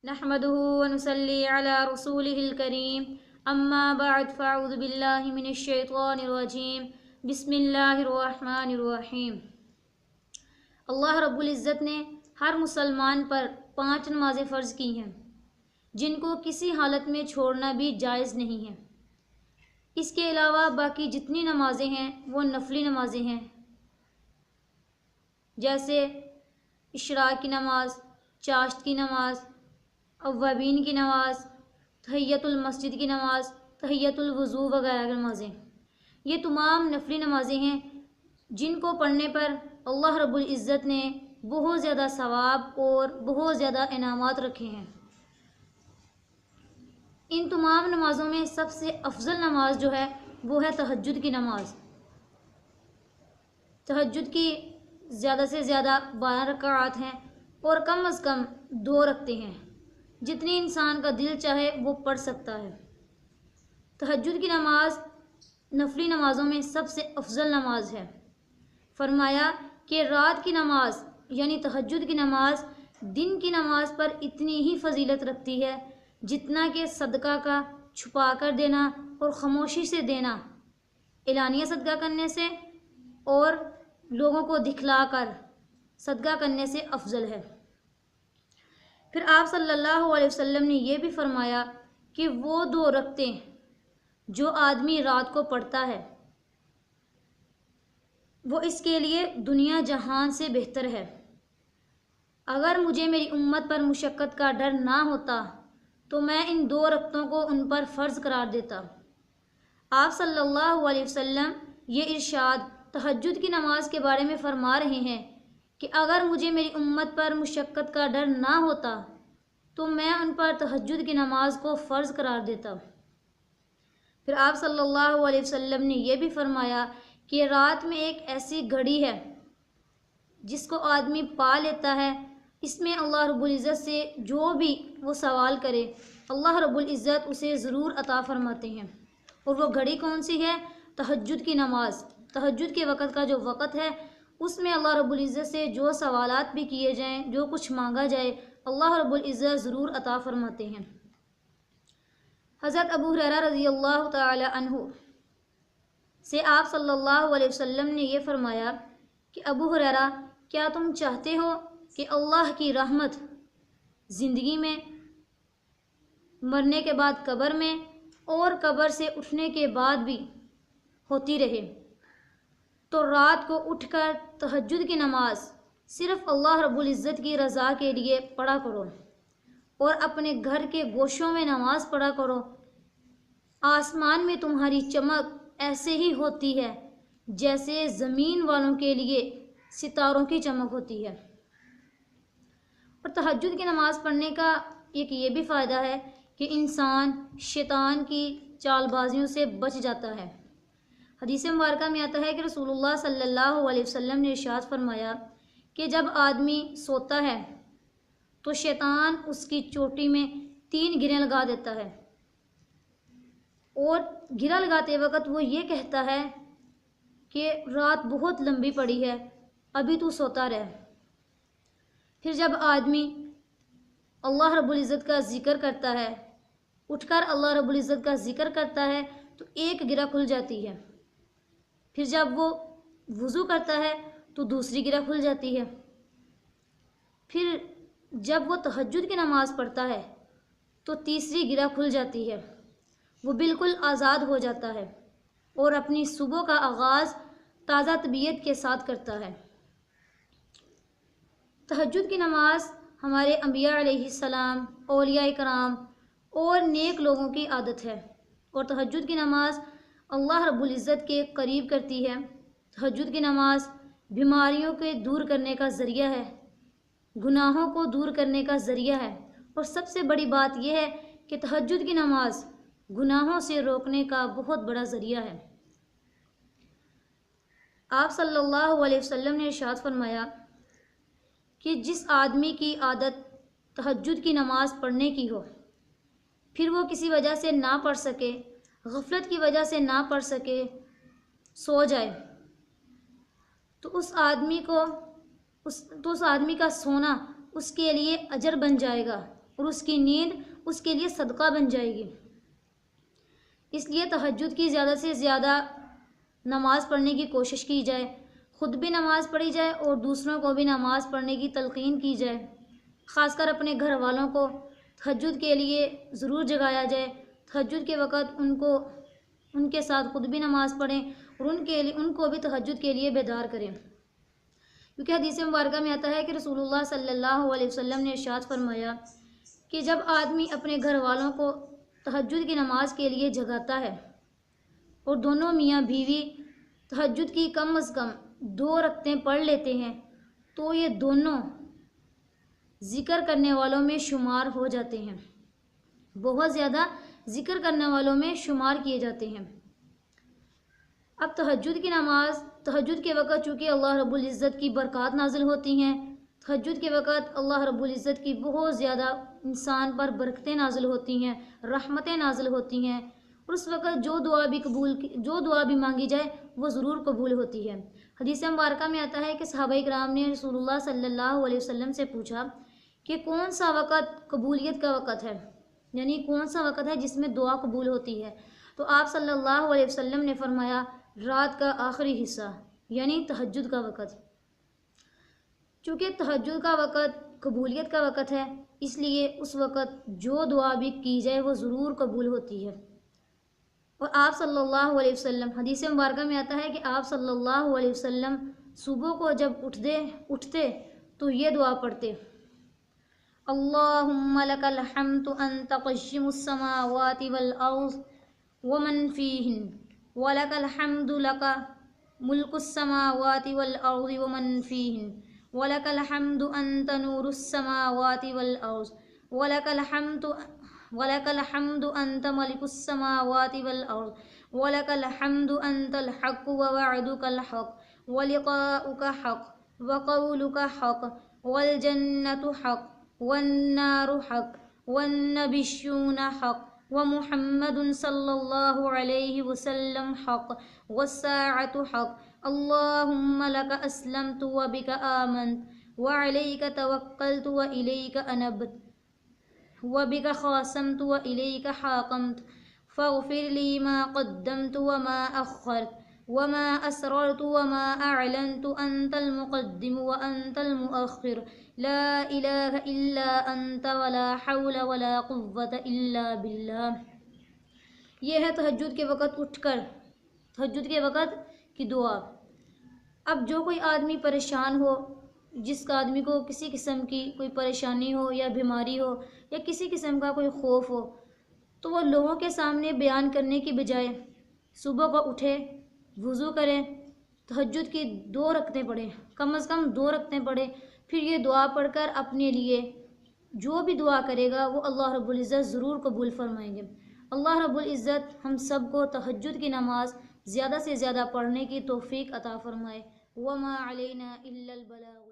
نحمده ونصلي على رسوله الكريم اما بعد فاعوذ باللہ من الشیطان الرجیم بسم اللہ الرحمن الرحیم۔ اللہ رب العزت نے ہر مسلمان پر 5 نمازیں فرض کی ہیں جن کو کسی حالت میں چھوڑنا بھی جائز نہیں ہے۔ اس کے علاوہ باقی جتنی نمازیں ہیں وہ نفلی نمازیں ہیں، جیسے اشراق کی نماز، چاشت کی نماز، اوابین کی نماز، تحیۃ المسجد کی نماز، تحیۃ الوضو وغیرہ نمازیں۔ یہ تمام نفلی نمازیں ہیں جن کو پڑھنے پر اللہ رب العزت نے بہت زیادہ ثواب اور بہت زیادہ انعامات رکھے ہیں۔ ان تمام نمازوں میں سب سے افضل نماز جو ہے وہ ہے تہجد کی نماز۔ تہجد کی زیادہ سے زیادہ 12 رکعات ہیں اور کم از کم 2 رکھتے ہیں، جتنی انسان کا دل چاہے وہ پڑھ سکتا ہے۔ تہجد کی نماز نفلی نمازوں میں سب سے افضل نماز ہے۔ فرمایا کہ رات کی نماز یعنی تہجد کی نماز دن کی نماز پر اتنی ہی فضیلت رکھتی ہے جتنا کہ صدقہ کا چھپا کر دینا اور خاموشی سے دینا اعلانیہ صدقہ کرنے سے اور لوگوں کو دکھلا کر صدقہ کرنے سے افضل ہے۔ پھر آپ صلی اللہ علیہ وسلم نے یہ بھی فرمایا کہ وہ 2 رکعتیں جو آدمی رات کو پڑھتا ہے وہ اس کے لیے دنیا جہان سے بہتر ہے۔ اگر مجھے میری امت پر مشقت کا ڈر نہ ہوتا تو میں ان 2 رکعتوں کو ان پر فرض قرار دیتا۔ آپ صلی اللہ علیہ وسلم یہ ارشاد تہجد کی نماز کے بارے میں فرما رہے ہیں کہ اگر مجھے میری امت پر مشقت کا ڈر نہ ہوتا تو میں ان پر تہجد کی نماز کو فرض قرار دیتا۔ پھر آپ صلی اللہ علیہ وسلم نے یہ بھی فرمایا کہ رات میں ایک ایسی گھڑی ہے جس کو آدمی پا لیتا ہے، اس میں اللہ رب العزت سے جو بھی وہ سوال کرے اللہ رب العزت اسے ضرور عطا فرماتے ہیں۔ اور وہ گھڑی کون سی ہے؟ تہجد کی نماز۔ تہجد کے وقت کا جو وقت ہے اس میں اللہ رب العزت سے جو سوالات بھی کیے جائیں، جو کچھ مانگا جائے، اللہ رب العزت ضرور عطا فرماتے ہیں۔ حضرت ابو ہریرہ رضی اللہ تعالی عنہ سے آپ صلی اللہ علیہ وسلم نے یہ فرمایا کہ ابو ہریرہ، کیا تم چاہتے ہو کہ اللہ کی رحمت زندگی میں، مرنے کے بعد قبر میں اور قبر سے اٹھنے کے بعد بھی ہوتی رہے؟ تو رات کو اٹھ کر تہجد کی نماز صرف اللہ رب العزت کی رضا کے لیے پڑھا کرو اور اپنے گھر کے گوشوں میں نماز پڑھا کرو۔ آسمان میں تمہاری چمک ایسے ہی ہوتی ہے جیسے زمین والوں کے لیے ستاروں کی چمک ہوتی ہے۔ اور تہجد کی نماز پڑھنے کا ایک یہ بھی فائدہ ہے کہ انسان شیطان کی چال بازیوں سے بچ جاتا ہے۔ حدیث مبارکہ میں آتا ہے کہ رسول اللہ صلی اللہ علیہ وسلم نے ارشاد فرمایا کہ جب آدمی سوتا ہے تو شیطان اس کی چوٹی میں 3 گریں لگا دیتا ہے اور گرہ لگاتے وقت وہ یہ کہتا ہے کہ رات بہت لمبی پڑی ہے، ابھی تو سوتا رہ۔ پھر جب آدمی اللہ رب العزت کا ذکر کرتا ہے، اٹھ کر اللہ رب العزت کا ذکر کرتا ہے تو 1 گرہ کھل جاتی ہے۔ پھر جب وہ وضو کرتا ہے تو دوسری گرہ کھل جاتی ہے۔ پھر جب وہ تہجد کی نماز پڑھتا ہے تو تیسری گرہ کھل جاتی ہے۔ وہ بالکل آزاد ہو جاتا ہے اور اپنی صبح کا آغاز تازہ طبیعت کے ساتھ کرتا ہے۔ تہجد کی نماز ہمارے انبیاء علیہ السلام، اولیاء کرام اور نیک لوگوں کی عادت ہے، اور تہجد کی نماز اللہ رب العزت کے قریب کرتی ہے۔ تہجد کی نماز بیماریوں کے دور کرنے کا ذریعہ ہے، گناہوں کو دور کرنے کا ذریعہ ہے، اور سب سے بڑی بات یہ ہے کہ تہجد کی نماز گناہوں سے روکنے کا بہت بڑا ذریعہ ہے۔ آپ صلی اللہ علیہ وسلم نے ارشاد فرمایا کہ جس آدمی کی عادت تہجد کی نماز پڑھنے کی ہو، پھر وہ کسی وجہ سے نہ پڑھ سکے، غفلت کی وجہ سے نہ پڑھ سکے، سو جائے، تو اس آدمی کا سونا اس کے لیے اجر بن جائے گا اور اس کی نیند اس کے لیے صدقہ بن جائے گی۔ اس لیے تہجد کی زیادہ سے زیادہ نماز پڑھنے کی کوشش کی جائے، خود بھی نماز پڑھی جائے اور دوسروں کو بھی نماز پڑھنے کی تلقین کی جائے۔ خاص کر اپنے گھر والوں کو تہجد کے لیے ضرور جگایا جائے، تہجد کے وقت ان کے ساتھ خود بھی نماز پڑھیں اور ان کو بھی تہجد کے لیے بیدار کریں، کیونکہ حدیث مبارکہ میں آتا ہے کہ رسول اللہ صلی اللہ علیہ وسلم نے ارشاد فرمایا کہ جب آدمی اپنے گھر والوں کو تہجد کی نماز کے لیے جگاتا ہے اور دونوں میاں بیوی تہجد کی کم از کم 2 رکعتیں پڑھ لیتے ہیں تو یہ دونوں ذکر کرنے والوں میں شمار ہو جاتے ہیں، بہت زیادہ ذکر کرنے والوں میں شمار کیے جاتے ہیں۔ اب تہجد کی نماز، تہجد کے وقت چونکہ اللہ رب العزت کی برکات نازل ہوتی ہیں، تہجد کے وقت اللہ رب العزت کی بہت زیادہ انسان پر برکتیں نازل ہوتی ہیں، رحمتیں نازل ہوتی ہیں، اور اس وقت جو دعا بھی مانگی جائے وہ ضرور قبول ہوتی ہے۔ حدیث مبارکہ میں آتا ہے کہ صحابہ کرام نے رسول اللہ صلی اللہ علیہ وسلم سے پوچھا کہ کون سا وقت قبولیت کا وقت ہے، یعنی کون سا وقت ہے جس میں دعا قبول ہوتی ہے؟ تو آپ صلی اللہ علیہ وسلم نے فرمایا رات کا آخری حصہ، یعنی تہجد کا وقت۔ چونکہ تہجد کا وقت قبولیت کا وقت ہے، اس لیے اس وقت جو دعا بھی کی جائے وہ ضرور قبول ہوتی ہے۔ اور آپ صلی اللہ علیہ وسلم، حدیث مبارکہ میں آتا ہے کہ آپ صلی اللہ علیہ وسلم صبح کو جب اٹھتے تو یہ دعا پڑھتے: اللہم لک الحمد انت قیم السماوات والارض ومن فیہن ولک الحمد لک ملک السماوات والارض ومن فیہن ولک الحمد انت نور السماوات والارض ولک الحمد انت ملک السماوات والارض ولک الحمد انت الحق ووعدک الحق ولقاؤک حق وقولک حق والجنۃ حق والنار حق والنبیون حق ومحمد صلی اللہ علیہ وسلم حق والساعة حق اللہم لک اسلمت وبک آمنت وعلیک توکلت وإلیک انبت وبک خاصمت وإلیک حاکمت فاغفر لی ما قدمت وما أخرت وما أسررت وما أعلنت أنت المقدم وأنت المؤخر لا إله إلا أنت ولا حول ولا قوة إلا بالله۔ یہ ہے تہجد کے وقت اٹھ کر تہجد کے وقت کی دعا۔ اب جو کوئی آدمی پریشان ہو، جس کا آدمی کو کسی قسم کی کوئی پریشانی ہو یا بیماری ہو یا کسی قسم کا کوئی خوف ہو، تو وہ لوگوں کے سامنے بیان کرنے کی بجائے صبح کو اٹھے، وضو کرے، تہجد کی 2 رکعتیں پڑھے، کم از کم 2 رکعتیں پڑھے، پھر یہ دعا پڑھ کر اپنے لیے جو بھی دعا کرے گا وہ اللہ رب العزت ضرور قبول فرمائیں گے۔ اللہ رب العزت ہم سب کو تہجد کی نماز زیادہ سے زیادہ پڑھنے کی توفیق عطا فرمائے۔ وما علینا الا البلاغ۔